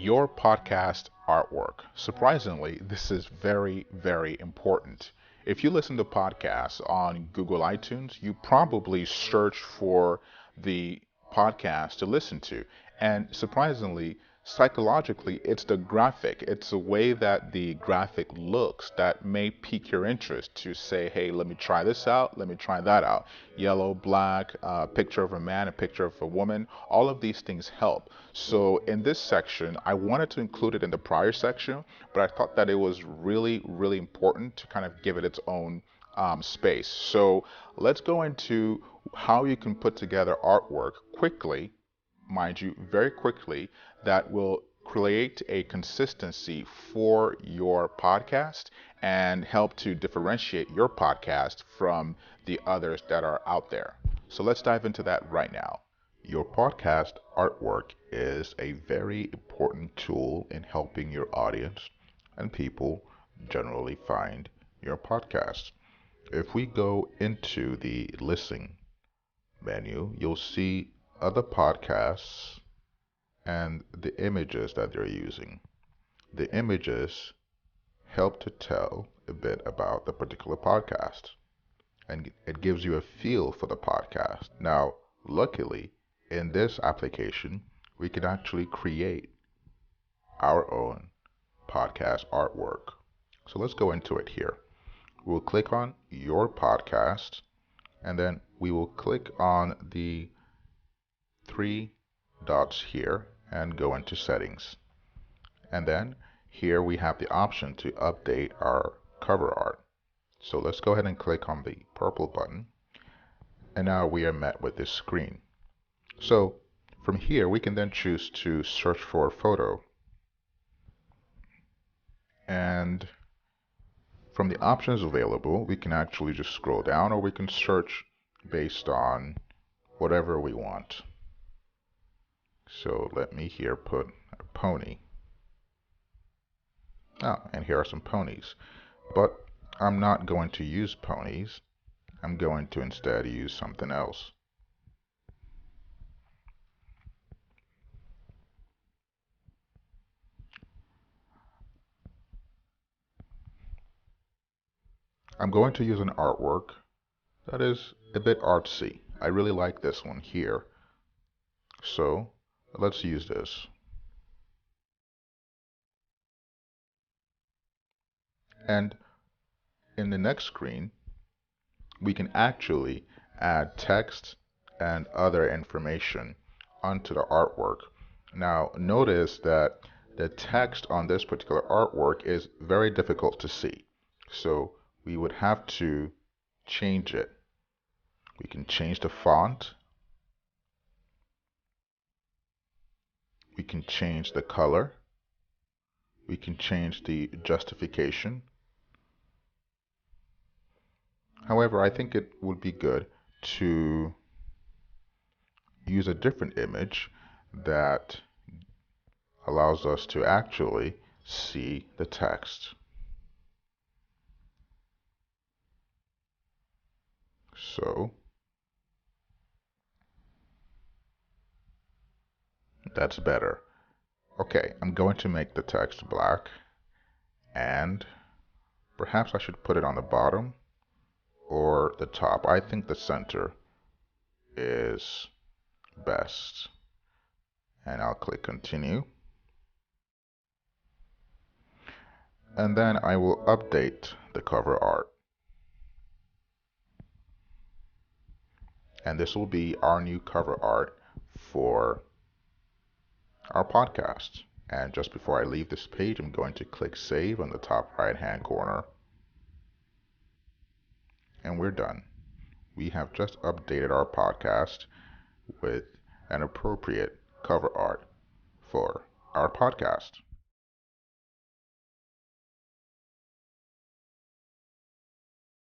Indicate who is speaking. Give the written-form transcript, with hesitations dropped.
Speaker 1: your podcast artwork. Surprisingly, this is very, very important. If you listen to podcasts on Google iTunes, you probably search for the podcast to listen to. And surprisingly, psychologically, it's the graphic, it's the way that the graphic looks that may pique your interest to say, hey, let me try this out, let me try that out. Yellow, black, picture of a man, a picture of a woman, all of these things help. So in this section, I wanted to include it in the prior section, but I thought that it was really, really important to kind of give it its own space. So let's go into how you can put together artwork quickly, mind you, very quickly, that will create a consistency for your podcast and help to differentiate your podcast from the others that are out there. So let's dive into that right now. Your podcast artwork is a very important tool in helping your audience and people generally find your podcast. If we go into the listen menu, you'll see other podcasts and the images that they're using. The images help to tell a bit about the particular podcast and it gives you a feel for the podcast. Now, luckily, in this application, we can actually create our own podcast artwork. So let's go into it here. We'll click on your podcast and then we will click on the three dots here and go into settings. And then here we have the option to update our cover art. So let's go ahead and click on the purple button. And now we are met with this screen. So from here we can then choose to search for a photo. And from the options available, we can actually just scroll down or we can search based on whatever we want. So let me here put a pony. And here are some ponies. But I'm not going to use ponies. I'm going to instead use something else. I'm going to use an artwork that is a bit artsy. I really like this one here. So let's use this. And in the next screen, we can actually add text and other information onto the artwork. Now, notice that the text on this particular artwork is very difficult to see. So we would have to change it. We can change the font. We can change the color. We can change the justification. However, I think it would be good to use a different image that allows us to actually see the text. So that's better. Okay, I'm going to make the text black and perhaps I should put it on the bottom or the top. I think the center is best. And I'll click continue. And then I will update the cover art. And this will be our new cover art for our podcast. And just before I leave this page, I'm going to click save on the top right hand corner. And we're done. We have just updated our podcast with an appropriate cover art for our podcast.